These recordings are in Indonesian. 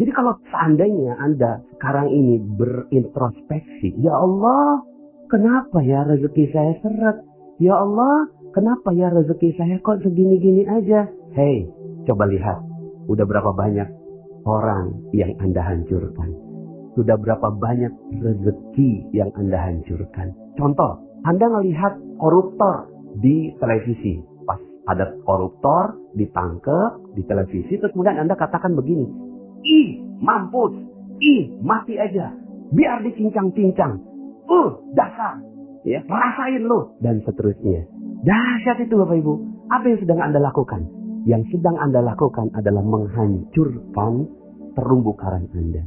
Jadi kalau seandainya Anda sekarang ini berintrospeksi, ya Allah, kenapa ya rezeki saya seret? Ya Allah, kenapa ya rezeki saya kok segini-gini aja? Hei, coba lihat, udah berapa banyak orang yang Anda hancurkan? Sudah berapa banyak rezeki yang Anda hancurkan? Contoh, Anda melihat koruptor di televisi. Pas ada koruptor ditangkap di televisi, terus kemudian Anda katakan begini, ih, mampus, ih, mati aja, biar dicincang-cincang, dasar, ya, rasain lo, dan seterusnya. Dahsyat itu Bapak Ibu. Apa yang sedang Anda lakukan? Yang sedang Anda lakukan adalah menghancurkan terumbu karang Anda.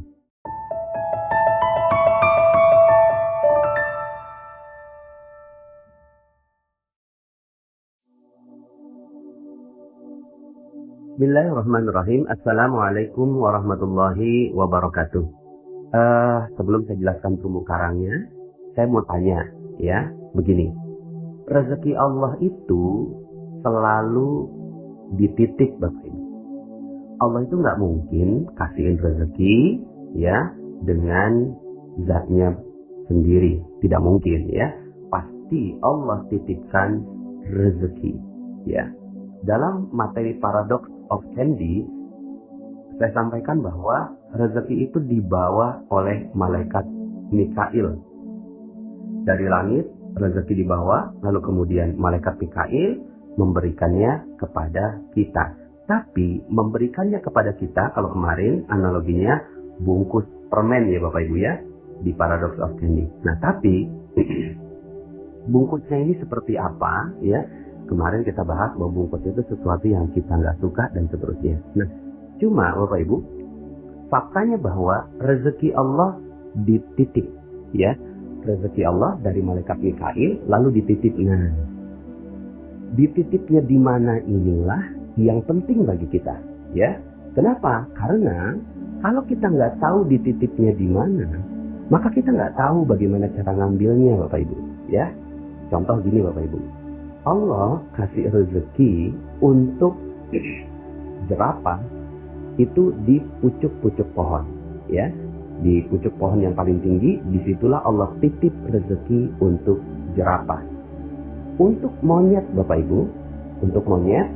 Bismillahirrahmanirrahim. Assalamualaikum warahmatullahi wabarakatuh. Sebelum saya jelaskan terumbu karangnya, saya mau tanya, ya, begini. Rezeki Allah itu selalu dititip, Bapak Ibu. Allah itu nggak mungkin kasihin rezeki, ya, dengan zatnya sendiri. Tidak mungkin, ya. Pasti Allah titipkan rezeki, ya. Dalam materi Paradox of Candy, saya sampaikan bahwa rezeki itu dibawa oleh malaikat Mikail. Dari langit, rezeki dibawa, lalu kemudian malaikat Mikail memberikannya kepada kita. Tapi memberikannya kepada kita, kalau kemarin analoginya bungkus permen ya Bapak Ibu ya, di Paradox of Candy. Nah tapi, bungkusnya ini seperti apa ya? Kemarin kita bahas bahwa bungkus itu sesuatu yang kita nggak suka dan seterusnya. Nah, cuma Bapak Ibu, faktanya bahwa rezeki Allah dititip, ya, rezeki Allah dari malaikat Mikail lalu dititip. Nah, dititipnya di mana inilah yang penting bagi kita, ya. Kenapa? Karena kalau kita nggak tahu dititipnya di mana, maka kita nggak tahu bagaimana cara ngambilnya, Bapak Ibu, ya. Contoh gini, Bapak Ibu. Allah kasih rezeki untuk jerapah itu di pucuk-pucuk pohon, ya, di pucuk pohon yang paling tinggi. Disitulah Allah titip rezeki untuk jerapah. Untuk monyet, Bapak Ibu, untuk monyet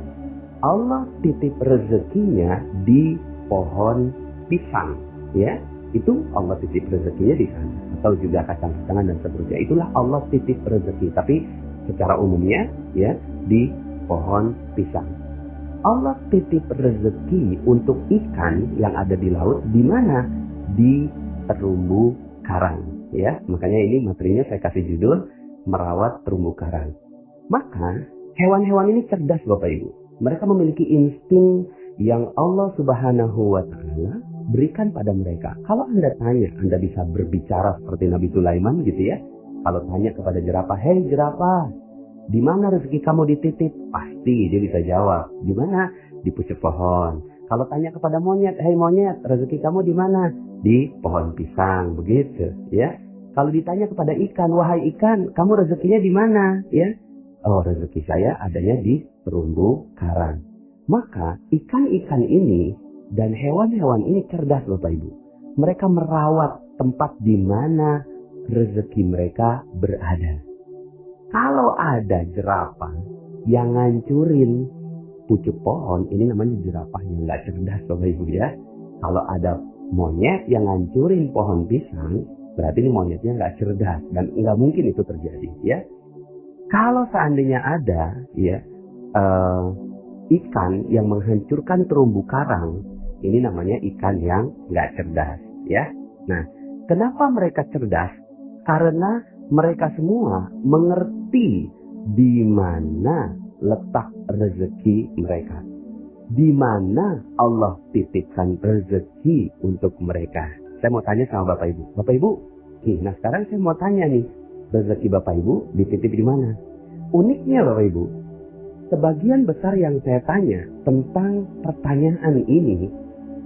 Allah titip rezekinya di pohon pisang, ya. Itu Allah titip rezekinya di sana, atau juga kacang-kacangan dan seterusnya. Itulah Allah titip rezeki. Tapi secara umumnya, ya, di pohon pisang. Allah titip rezeki untuk ikan yang ada di laut di mana? Di terumbu karang, ya. Makanya ini materinya saya kasih judul merawat terumbu karang. Maka hewan-hewan ini cerdas Bapak Ibu. Mereka memiliki insting yang Allah Subhanahu wa Ta'ala berikan pada mereka. Kalau Anda tanya, Anda bisa berbicara seperti Nabi Sulaiman gitu ya. Kalau tanya kepada jerapah, hei jerapah, di mana rezeki kamu dititip? Pasti dia bisa jawab. Di mana? Di pucuk pohon. Kalau tanya kepada monyet, hei monyet, rezeki kamu di mana? Di pohon pisang, begitu, ya. Kalau ditanya kepada ikan, wahai ikan, kamu rezekinya di mana? Ya. Oh, rezeki saya adanya di terumbu karang. Maka ikan-ikan ini dan hewan-hewan ini cerdas Bapak Ibu. Mereka merawat tempat di mana rezeki mereka berada. Kalau ada jerapah yang ngancurin pucuk pohon, ini namanya jerapah yang nggak cerdas Bapak Ibu ya. Kalau ada monyet yang ngancurin pohon pisang, berarti ini monyetnya nggak cerdas dan nggak mungkin itu terjadi ya. Kalau seandainya ada ya ikan yang menghancurkan terumbu karang, ini namanya ikan yang nggak cerdas ya. Nah, kenapa mereka cerdas? Karena mereka semua mengerti di mana letak rezeki mereka. Di mana Allah titipkan rezeki untuk mereka. Saya mau tanya sama Bapak Ibu. Bapak Ibu, nah sekarang saya mau tanya nih, rezeki Bapak Ibu dititip di mana? Uniknya Bapak Ibu, sebagian besar yang saya tanya tentang pertanyaan ini,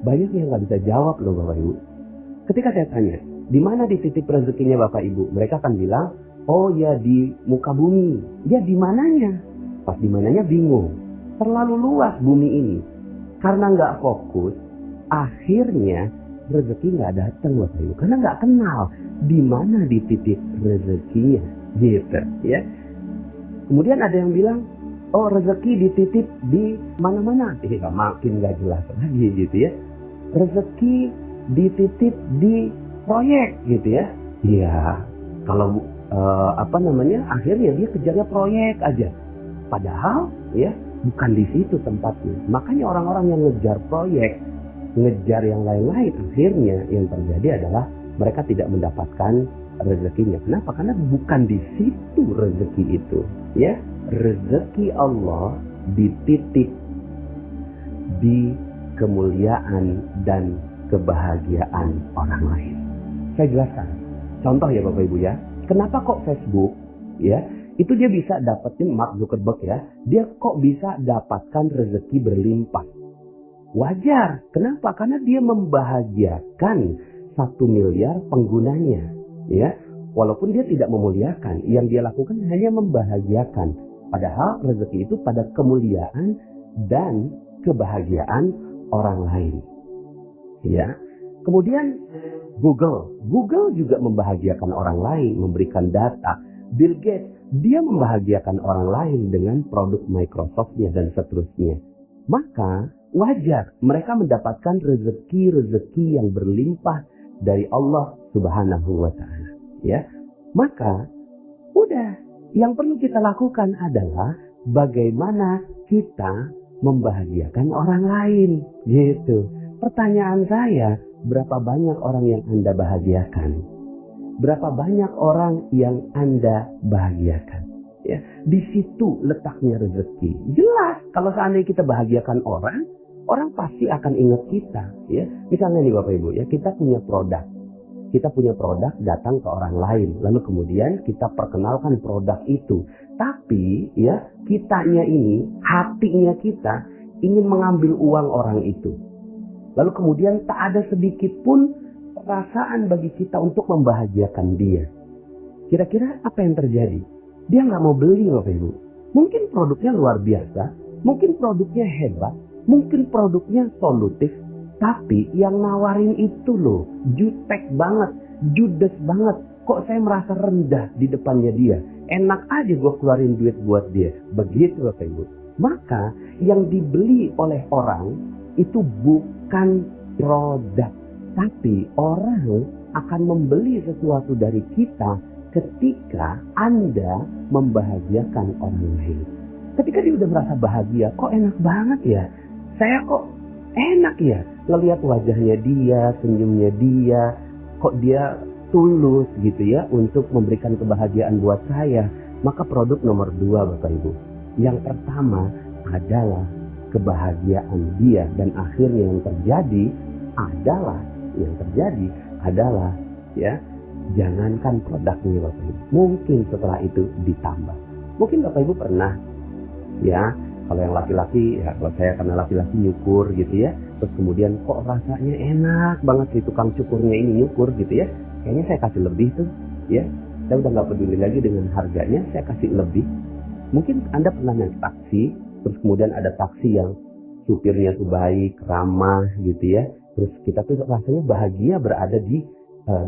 banyak yang nggak bisa jawab loh Bapak Ibu. Ketika saya tanya, di mana dititip rezekinya Bapak Ibu? Mereka akan bilang, oh ya di muka bumi. Ya di mananya? Pas di mananya bingung. Terlalu luas bumi ini. Karena nggak fokus, akhirnya rezeki nggak datang Bapak Ibu, karena nggak kenal di mana dititik rezekinya, gitu ya. Kemudian ada yang bilang, oh rezeki dititip di mana-mana, makin nggak jelas lagi gitu ya. Rezeki dititip di proyek gitu ya. Iya, kalau akhirnya dia kejarnya proyek aja. Padahal ya bukan di situ tempatnya. Makanya orang-orang yang ngejar proyek, ngejar yang lain-lain, akhirnya yang terjadi adalah mereka tidak mendapatkan rezekinya. Kenapa? Karena bukan di situ rezeki itu, ya. Rezeki Allah dititip di kemuliaan dan kebahagiaan orang lain. Saya jelaskan. Contoh ya Bapak Ibu ya. Kenapa kok Facebook ya, itu dia bisa dapetin Mark Zuckerberg ya, dia kok bisa dapatkan rezeki berlimpah? Wajar. Kenapa? Karena dia membahagiakan 1 miliar penggunanya. Ya, walaupun dia tidak memuliakan, yang dia lakukan hanya membahagiakan. Padahal rezeki itu pada kemuliaan dan kebahagiaan orang lain. Ya. Kemudian Google juga membahagiakan orang lain, memberikan data. Bill Gates, dia membahagiakan orang lain dengan produk Microsoft-nya dan seterusnya. Maka wajar mereka mendapatkan rezeki yang berlimpah dari Allah Subhanahu wa Ta'ala. Ya, maka udah, yang perlu kita lakukan adalah bagaimana kita membahagiakan orang lain, gitu. Pertanyaan saya, berapa banyak orang yang Anda bahagiakan? Berapa banyak orang yang Anda bahagiakan? Ya, di situ letaknya rezeki. Jelas, kalau seandainya kita bahagiakan orang pasti akan ingat kita. Ya, misalnya nih Bapak Ibu, ya kita punya produk. Kita punya produk datang ke orang lain, lalu kemudian kita perkenalkan produk itu. Tapi ya kitanya ini, hatinya kita ingin mengambil uang orang itu. Lalu kemudian tak ada sedikit pun perasaan bagi kita untuk membahagiakan dia. Kira-kira apa yang terjadi? Dia nggak mau beli Bapak Ibu. Mungkin produknya luar biasa, mungkin produknya hebat, mungkin produknya solutif. Tapi yang nawarin itu loh, jutek banget, judes banget. Kok saya merasa rendah di depannya dia. Enak aja gue keluarin duit buat dia. Begitu Bapak Ibu. Maka yang dibeli oleh orang itu bukan produk. Tapi orang akan membeli sesuatu dari kita ketika Anda membahagiakan orang lain. Ketika dia udah merasa bahagia, kok enak banget ya. Saya kok enak ya. Ngelihat wajahnya dia, senyumnya dia, kok dia tulus gitu ya untuk memberikan kebahagiaan buat saya. Maka produk nomor 2 Bapak Ibu. Yang pertama adalah kebahagiaan dia, dan akhirnya yang terjadi adalah ya, jangankan produknya Bapak Ibu. Mungkin setelah itu ditambah. Mungkin Bapak Ibu pernah ya, kalau yang laki-laki ya, kalau saya karena laki-laki nyukur gitu ya, terus kemudian kok rasanya enak banget si tukang cukurnya ini nyukur gitu ya, kayaknya saya kasih lebih tuh ya, saya udah nggak peduli lagi dengan harganya, saya kasih lebih. Mungkin Anda pernah naik taksi, terus kemudian ada taksi yang supirnya tuh baik, ramah gitu ya, terus kita tuh rasanya bahagia berada di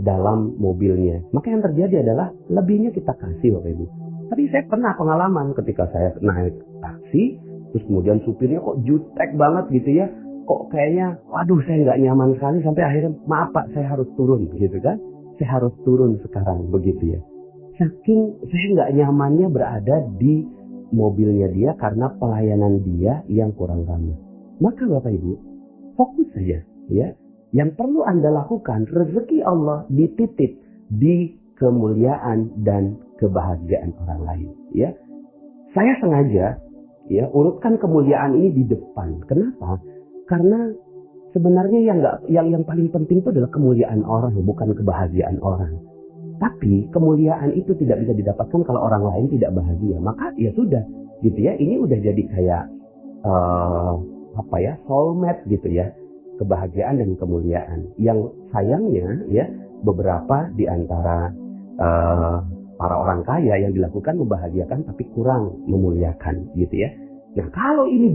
dalam mobilnya. Maka yang terjadi adalah lebihnya kita kasih Bapak Ibu. Tapi saya pernah pengalaman ketika saya naik taksi, terus kemudian supirnya kok jutek banget gitu ya, kok kayaknya waduh saya nggak nyaman sekali, sampai akhirnya maaf Pak saya harus turun gitu kan, saya harus turun sekarang begitu ya. Saking saya nggak nyamannya berada di mobilnya dia karena pelayanan dia yang kurang ramah. Maka Bapak Ibu fokus saja ya, yang perlu Anda lakukan, rezeki Allah dititip di kemuliaan dan kebahagiaan orang lain ya. Saya sengaja ya urutkan kemuliaan ini di depan. Kenapa? Karena sebenarnya yang paling penting itu adalah kemuliaan orang, bukan kebahagiaan orang. Tapi kemuliaan itu tidak bisa didapatkan kalau orang lain tidak bahagia. Maka ya sudah gitu ya, ini udah jadi kayak soulmate gitu ya, kebahagiaan dan kemuliaan. Yang sayangnya ya, beberapa di antara para orang kaya yang dilakukan membahagiakan tapi kurang memuliakan gitu ya. Nah kalau ini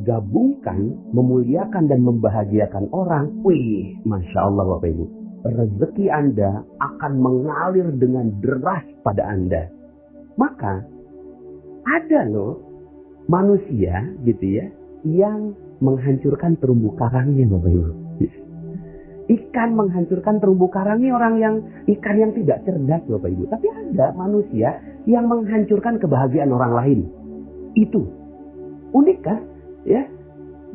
gabungkan, memuliakan dan membahagiakan orang, wih, Masya Allah Bapak Ibu, rezeki Anda akan mengalir dengan deras pada Anda. Maka ada loh manusia gitu ya, yang menghancurkan terumbu karangnya Bapak Ibu. Ikan menghancurkan terumbu karangnya ikan yang tidak cerdas Bapak Ibu. Tapi ada manusia yang menghancurkan kebahagiaan orang lain. Itu unik kan? Ya.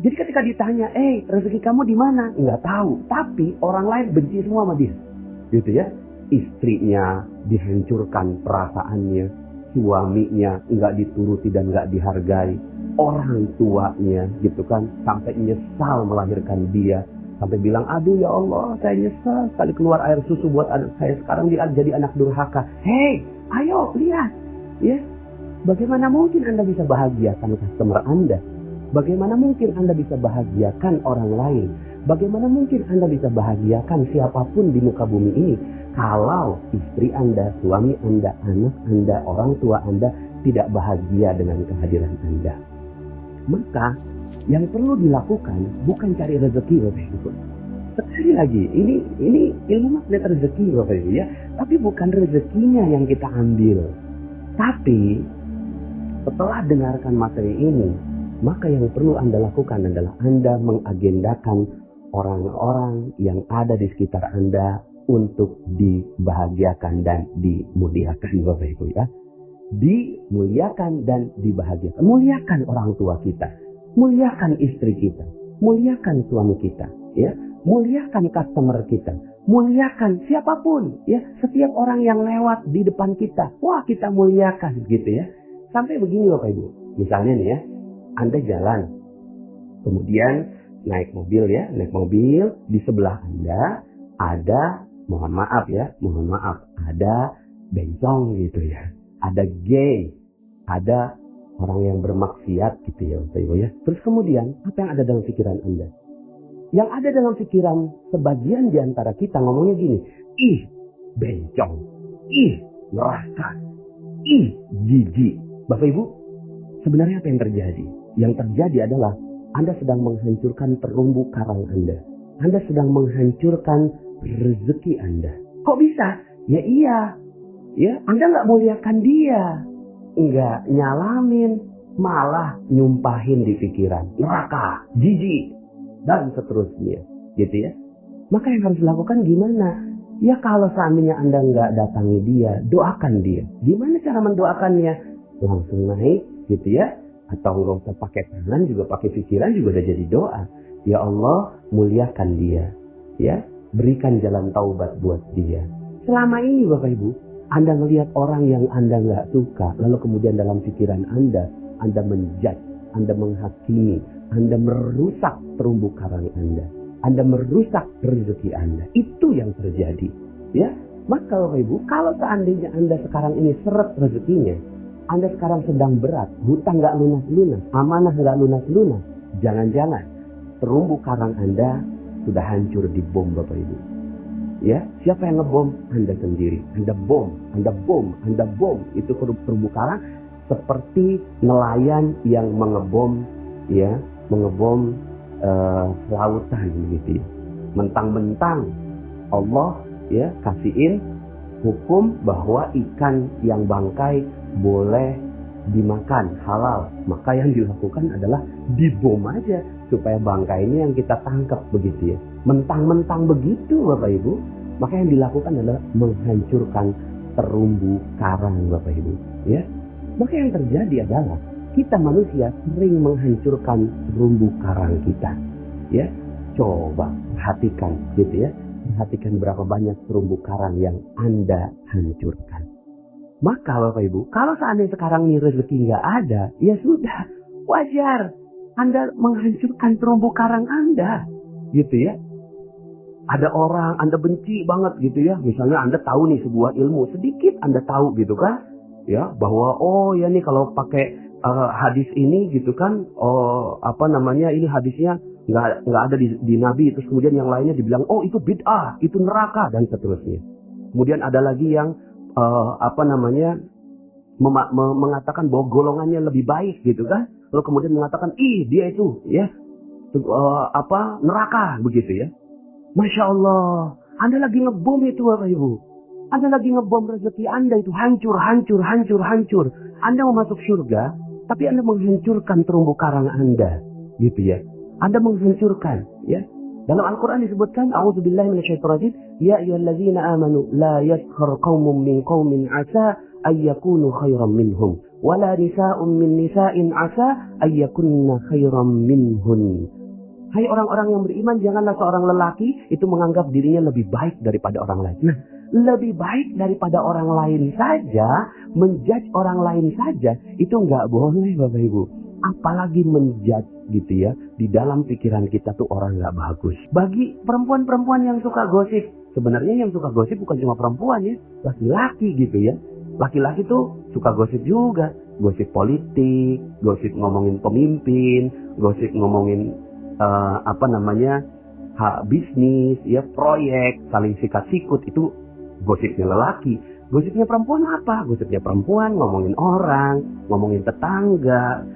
Jadi ketika ditanya, rezeki kamu di mana? Nggak tahu. Tapi orang lain benci semua sama dia. Gitu ya. Istrinya dihancurkan perasaannya. Suaminya nggak dituruti dan nggak dihargai. Orang tuanya gitu kan. Sampai nyesal melahirkan dia. Sampai bilang, aduh ya Allah, saya nyesal sekali keluar air susu buat anak saya. Sekarang dia jadi anak durhaka. Hei, ayo lihat. Ya, bagaimana mungkin Anda bisa bahagiakan customer Anda? Bagaimana mungkin Anda bisa bahagiakan orang lain? Bagaimana mungkin Anda bisa bahagiakan siapapun di muka bumi ini? Kalau istri Anda, suami Anda, anak Anda, orang tua Anda tidak bahagia dengan kehadiran Anda. Maka yang perlu dilakukan bukan cari rezeki Bapak Ibu. Sekali lagi, ini ilmu magnet rezeki Bapak Ibu ya. Tapi bukan rezekinya yang kita ambil. Tapi setelah dengarkan materi ini, maka yang perlu Anda lakukan adalah Anda mengagendakan orang-orang yang ada di sekitar Anda untuk dibahagiakan dan dimuliakan Bapak Ibu ya. Dimuliakan dan dibahagiakan. Muliakan orang tua kita. Muliakan istri kita, muliakan suami kita, ya, muliakan customer kita, muliakan siapapun, ya, setiap orang yang lewat di depan kita, wah kita muliakan, gitu ya. Sampai begini Bapak Ibu, misalnya nih ya, Anda jalan, kemudian naik mobil ya, di sebelah Anda ada, mohon maaf, ada bencong gitu ya, ada gay, ada orang yang bermaksiat gitu ya Bapak Ibu ya. Terus kemudian apa yang ada dalam pikiran Anda? Yang ada dalam pikiran sebagian di antara kita ngomongnya gini, ih bencong, ih neraka, ih jijik. Bapak Ibu, sebenarnya apa yang terjadi? Yang terjadi adalah Anda sedang menghancurkan terumbu karang Anda. Anda sedang menghancurkan rezeki Anda. Kok bisa? Ya iya, ya Anda nggak muliakan dia. Enggak nyalamin, malah nyumpahin di pikiran, neraka, jijik, dan seterusnya, gitu ya. Maka yang harus dilakukan gimana? Ya kalau seandainya Anda nggak datangi dia, doakan dia. Gimana cara mendoakannya? Langsung naik, gitu ya. Atau nggak usah pakai tangan, juga pakai pikiran juga udah jadi doa. Ya Allah, muliakan dia, ya. Berikan jalan taubat buat dia. Selama ini Bapak Ibu, Anda melihat orang yang Anda nggak suka, lalu kemudian dalam pikiran Anda menjudge, Anda menghakimi, Anda merusak terumbu karang Anda merusak rezeki Anda. Itu yang terjadi, ya. Maka Bapak Ibu, kalau seandainya Anda sekarang ini seret rezekinya, Anda sekarang sedang berat, hutang nggak lunas-lunas, amanah nggak lunas-lunas, jangan-jangan terumbu karang Anda sudah hancur di bom Bapak Ibu. Ya, siapa yang ngebom? Anda sendiri. Anda bom. Itu terumbu karang seperti nelayan yang mengebom lautan gitu ya. Mentang-mentang Allah ya kasihin hukum bahwa ikan yang bangkai boleh dimakan halal. Maka yang dilakukan adalah dibom aja supaya bangkainya yang kita tangkap begitu ya. Mentang-mentang begitu Bapak Ibu, maka yang dilakukan adalah menghancurkan terumbu karang Bapak Ibu, ya. Maka yang terjadi adalah kita manusia sering menghancurkan terumbu karang kita, ya. Coba perhatikan gitu ya. Perhatikan berapa banyak terumbu karang yang Anda hancurkan. Maka Bapak Ibu, kalau seandainya sekarang ini rezeki nggak ada, ya sudah, wajar Anda menghancurkan terumbu karang Anda, gitu ya. Ada orang Anda benci banget gitu ya. Misalnya Anda tahu nih sebuah ilmu, sedikit Anda tahu gitu kan. Ya, bahwa oh ya nih kalau pakai hadis ini gitu kan. Ini hadisnya nggak ada di Nabi. Terus kemudian yang lainnya dibilang, oh itu bid'ah, itu neraka dan seterusnya. Kemudian ada lagi yang mengatakan bahwa golongannya lebih baik gitu kan. lalu kemudian mengatakan, ih dia itu ya neraka begitu ya. Masya Allah, Anda lagi ngebom itu Bapak Ibu. Anda lagi ngebom rezeki Anda itu hancur. Anda mau masuk surga, tapi Anda menghancurkan terumbu karang Anda, gitu ya. Anda menghancurkan, ya. Dalam Al-Quran disebutkan, A'udzubillahi minasyaitonirrajim, ya ayyuhallazina amanu la yaskhar qaumun min qaumin asa ayyakunu khairan minhum, wala nisa'un min nisa'in asa ayyakunna khairan minhun. Hai orang-orang yang beriman, janganlah seorang lelaki itu menganggap dirinya lebih baik daripada orang lain. Nah, lebih baik daripada orang lain saja, menjudge orang lain saja, itu nggak boleh Bapak Ibu. Apalagi menjudge gitu ya, di dalam pikiran kita tuh orang nggak bagus. Bagi perempuan-perempuan yang suka gosip, sebenarnya yang suka gosip bukan cuma perempuan ya, laki-laki gitu ya. Laki-laki tuh suka gosip juga, gosip politik, gosip ngomongin pemimpin, gosip ngomongin bisnis, ya proyek, saling sikat sikut, itu gosipnya lelaki. Gosipnya perempuan apa? Gosipnya perempuan ngomongin orang, ngomongin tetangga,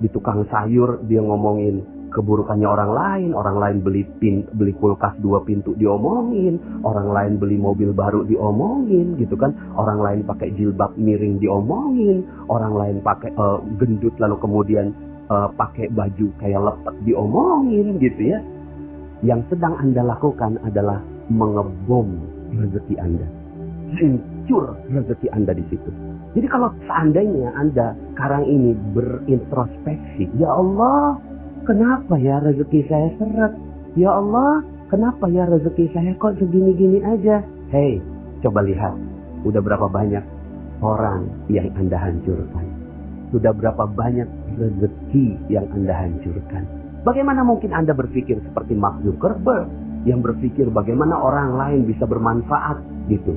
di tukang sayur dia ngomongin keburukannya orang lain beli kulkas 2 pintu diomongin, orang lain beli mobil baru diomongin gitu kan, orang lain pakai jilbab miring diomongin, orang lain pakai gendut lalu kemudian pakai baju kayak lepet diomongin gitu ya. Yang sedang Anda lakukan adalah mengebom rezeki Anda, hancur rezeki Anda di situ. Jadi kalau seandainya Anda sekarang ini berintrospeksi, ya Allah, kenapa ya rezeki saya seret? Ya Allah, kenapa ya rezeki saya kok segini-gini aja? Hei, coba lihat, udah berapa banyak orang yang Anda hancurkan? Sudah berapa banyak rezeki yang Anda hancurkan? Bagaimana mungkin Anda berpikir seperti Mark Zuckerberg yang berpikir bagaimana orang lain bisa bermanfaat gitu?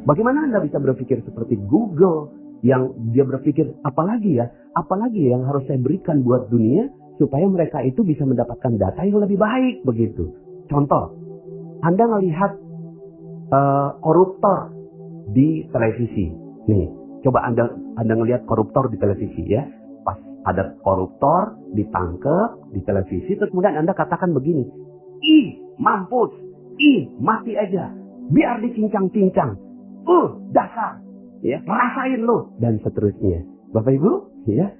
Bagaimana Anda bisa berpikir seperti Google yang dia berpikir apalagi yang harus saya berikan buat dunia supaya mereka itu bisa mendapatkan data yang lebih baik begitu. Contoh, Anda melihat koruptor di televisi. Nih, coba Anda ngelihat koruptor di televisi ya. Pas ada koruptor ditangkap di televisi, terus kemudian Anda katakan begini, ih mampus, ih mati aja, biar dicincang-cincang, dasar, ya rasain lo, dan seterusnya. Bapak Ibu, ya,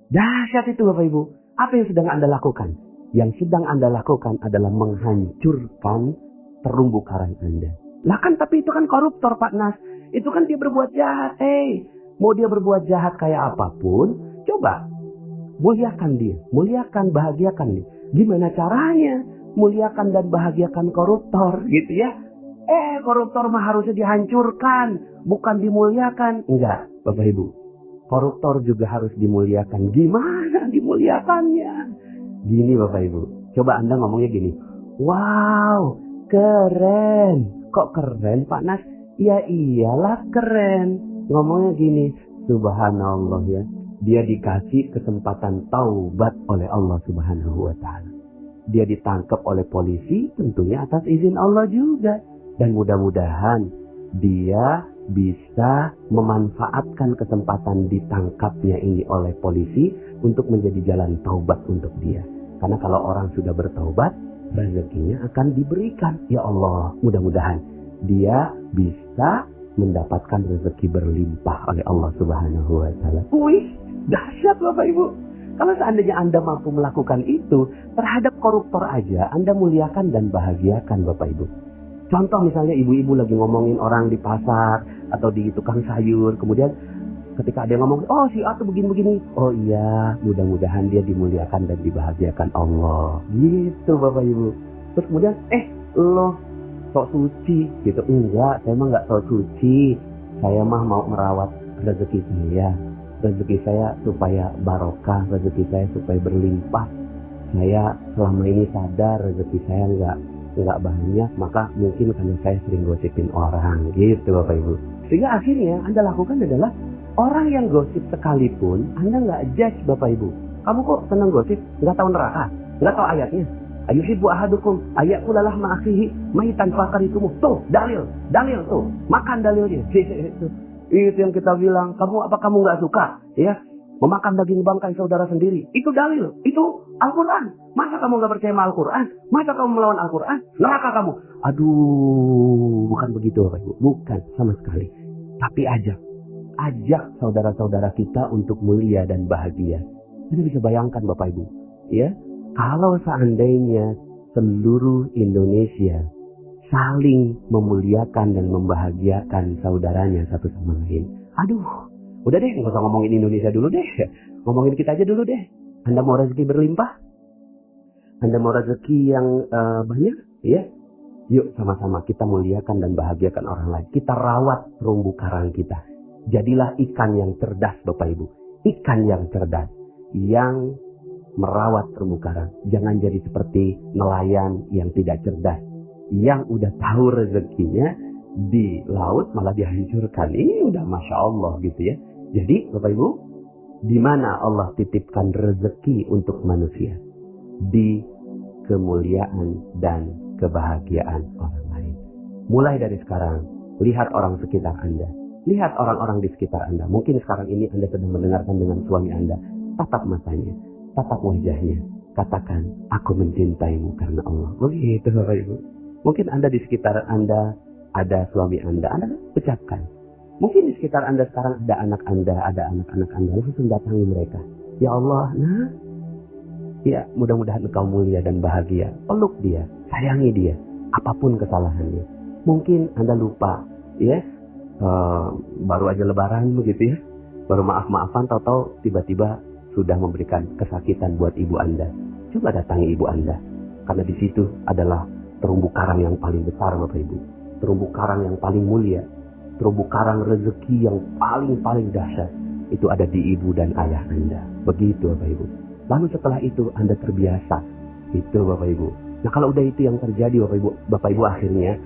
dahsyat itu Bapak Ibu. Apa yang sedang Anda lakukan? Yang sedang Anda lakukan adalah menghancurkan terumbu karang Anda. Lah kan, tapi itu kan koruptor Pak Nas. Itu kan dia berbuat jahat. Mau dia berbuat jahat kayak apapun, coba muliakan dia, muliakan, bahagiakan dia. Gimana caranya muliakan dan bahagiakan koruptor gitu ya? Koruptor mah harusnya dihancurkan, bukan dimuliakan. Enggak, Bapak Ibu. Koruptor juga harus dimuliakan. Gimana dimuliakannya? Gini Bapak Ibu, coba Anda ngomongnya gini. Wow, keren. Kok keren Pak Nas? Ya iyalah keren. Ngomongnya gini, subhanallah ya. Dia dikasih kesempatan taubat oleh Allah Subhanahu wa Ta'ala. Dia ditangkap oleh polisi tentunya atas izin Allah juga. Dan mudah-mudahan dia bisa memanfaatkan kesempatan ditangkapnya ini oleh polisi untuk menjadi jalan taubat untuk dia. Karena kalau orang sudah bertaubat, rezekinya akan diberikan. Ya Allah, mudah-mudahan dia bisa mendapatkan rezeki berlimpah oleh Allah Subhanahu wa Ta'ala. Wih, dahsyat Bapak Ibu. Kalau seandainya Anda mampu melakukan itu terhadap koruptor aja, Anda muliakan dan bahagiakan Bapak Ibu. Contoh misalnya ibu-ibu lagi ngomongin orang di pasar atau di tukang sayur, kemudian ketika ada yang ngomong, oh si A tuh begini-begini, oh iya, mudah-mudahan dia dimuliakan dan dibahagiakan Allah. Gitu Bapak Ibu. Terus kemudian, lo sok suci gitu. Enggak, saya mah nggak sok suci. Saya mah mau merawat rezeki saya. Rezeki saya supaya barokah, rezeki saya supaya berlimpah. Saya selama ini sadar rezeki saya nggak banyak, maka mungkin karena saya sering gosipin orang gitu Bapak Ibu. Sehingga akhirnya Anda lakukan adalah orang yang gosip sekalipun Anda nggak judge Bapak Ibu. Kamu kok senang gosip? Nggak tahu neraka? Nggak tahu ayatnya? Ayuhibbu ahadukum ayakulalah ma'akhihi maitan fakaritumu. Tuh dalil tuh, makan dalilnya. Itu yang kita bilang, kamu nggak suka ya Memakan daging bangkai saudara sendiri. Itu dalil. Itu Al-Quran. Masa kamu gak percaya sama Al-Quran? Masa kamu melawan Al-Quran? Neraka kamu. Aduh, bukan begitu Bapak Ibu. Bukan sama sekali. Tapi ajak saudara-saudara kita untuk mulia dan bahagia. Anda bisa bayangkan Bapak Ibu. Ya, kalau seandainya seluruh Indonesia saling memuliakan dan membahagiakan saudaranya satu sama lain. Aduh. Udah deh, nggak usah ngomongin Indonesia dulu deh. Ngomongin kita aja dulu deh. Anda mau rezeki berlimpah? Anda mau rezeki yang banyak? Ya. Yuk sama-sama kita muliakan dan bahagiakan orang lain. Kita rawat terumbu karang kita. Jadilah ikan yang cerdas Bapak Ibu. Ikan yang cerdas. Yang merawat terumbu karang. Jangan jadi seperti nelayan yang tidak cerdas. Yang udah tahu rezekinya di laut malah dihancurkan. Ini udah Masya Allah gitu ya. Jadi Bapak Ibu, di mana Allah titipkan rezeki untuk manusia? Di kemuliaan dan kebahagiaan orang lain. Mulai dari sekarang, lihat orang sekitar Anda. Lihat orang-orang di sekitar Anda. Mungkin sekarang ini Anda sedang mendengarkan dengan suami Anda. Tatap matanya, tatap wajahnya. Katakan, aku mencintaimu karena Allah. Begitu Bapak Ibu. Mungkin Anda di sekitar Anda ada suami Anda ucapkan. Mungkin di sekitar Anda sekarang ada anak Anda, ada anak-anak Anda, langsung datangi mereka. Ya Allah, ya mudah-mudahan engkau mulia dan bahagia. Peluk dia, sayangi dia, apapun kesalahannya. Mungkin Anda lupa, ya, baru aja lebaran begitu ya, baru maaf-maafan, tahu-tahu tiba-tiba sudah memberikan kesakitan buat ibu Anda. Coba datangi ibu Anda, karena di situ adalah terumbu karang yang paling besar Bapak Ibu. Terumbu karang yang paling mulia. Terumbu karang rezeki yang paling dahsyat. Itu ada di ibu dan ayah Anda. Begitu Bapak Ibu. Lalu setelah itu Anda terbiasa. Itu Bapak Ibu. Nah kalau udah itu yang terjadi Bapak Ibu akhirnya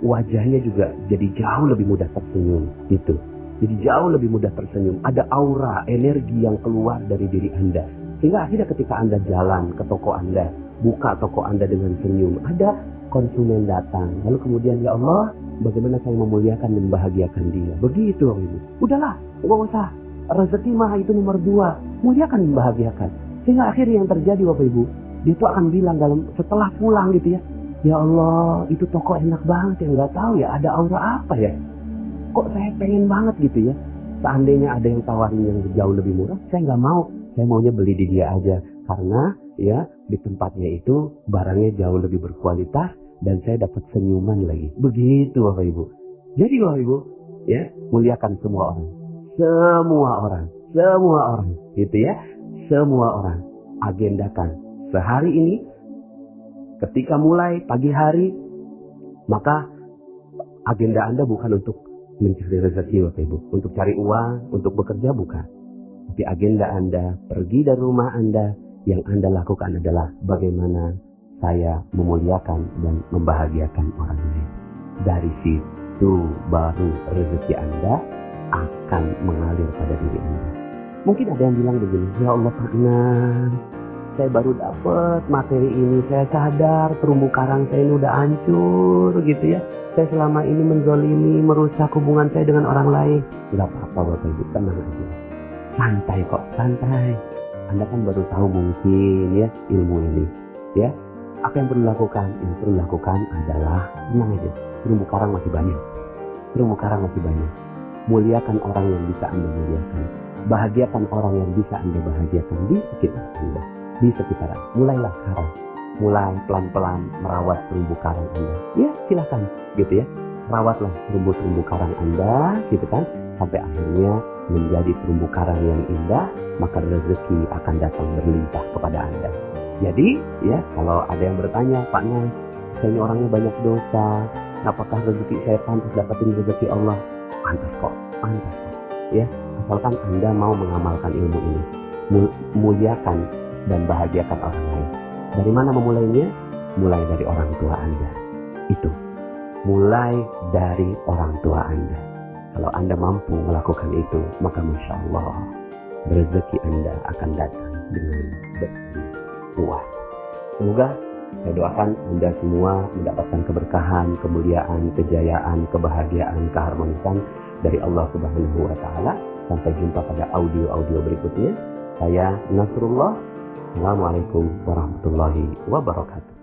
wajahnya juga jadi jauh lebih mudah tersenyum. Gitu. Jadi jauh lebih mudah tersenyum. Ada aura, energi yang keluar dari diri Anda. Sehingga akhirnya ketika Anda jalan ke toko Anda, buka toko Anda dengan senyum, ada konsumen datang. Lalu kemudian, ya Allah, bagaimana saya memuliakan dan membahagiakan dia. Begitu Bapak Ibu. Udahlah, nggak usah. Rezeki mah itu nomor 2. Muliakan dan membahagiakan. Sehingga akhirnya yang terjadi Bapak Ibu, dia tuh akan bilang setelah pulang gitu ya, ya Allah, itu toko enak banget ya, nggak tahu ya ada aura apa ya. Kok saya pengen banget gitu ya. Seandainya ada yang tawarin yang jauh lebih murah, saya nggak mau. Saya maunya beli di dia aja. Karena ya di tempatnya itu barangnya jauh lebih berkualitas dan saya dapat senyuman lagi. Begitu Bapak Ibu. Jadi Bapak Ibu, ya, muliakan semua orang. Semua orang, gitu ya. Semua orang. Agendakan sehari ini ketika mulai pagi hari, maka agenda Anda bukan untuk mencari rezeki Bapak Ibu, untuk cari uang, untuk bekerja bukan. Tapi agenda Anda pergi dari rumah Anda, yang Anda lakukan adalah bagaimana saya memuliakan dan membahagiakan orang lain. Dari situ baru rezeki Anda akan mengalir pada diri Anda. Mungkin ada yang bilang begini, ya Allah Pak Nan, saya baru dapat materi ini, saya sadar terumbu karang saya ini udah hancur gitu ya. Saya selama ini menzolimi, merusak hubungan saya dengan orang lain. Gak apa-apa Bapak Ibu, tenang aja. Santai kok, santai. Anda kan baru tahu mungkin ya ilmu ini. Ya, apa yang perlu dilakukan? Yang perlu dilakukan adalah tenang aja. Terumbu karang masih banyak. Terumbu karang masih banyak. Muliakan orang yang bisa Anda muliakan. Bahagiakan orang yang bisa Anda bahagiakan di sekitar Anda. Di sekitar Anda. Mulailah sekarang. Mulai pelan-pelan merawat terumbu karang Anda. Ya, silakan gitu ya. Rawatlah terumbu karang Anda gitu kan. Sampai akhirnya menjadi terumbu karang yang indah, maka rezeki akan datang berlimpah kepada Anda. Jadi, ya, kalau ada yang bertanya, Pak Nas, saya ini orangnya banyak dosa, apakah rezeki saya pantas dapatin rezeki Allah? Pantas kok. Ya, asalkan Anda mau mengamalkan ilmu ini, muliakan dan bahagiakan orang lain. Dari mana memulainya? Mulai dari orang tua Anda. Itu. Mulai dari orang tua Anda. Kalau Anda mampu melakukan itu, maka Masya Allah, rezeki Anda akan datang dengan berlimpah. Semoga saya doakan Anda semua mendapatkan keberkahan, kemuliaan, kejayaan, kebahagiaan, keharmonisan dari Allah Subhanahu wa Ta'ala. Sampai jumpa pada audio-audio berikutnya. Saya Nasrullah. Assalamualaikum warahmatullahi wabarakatuh.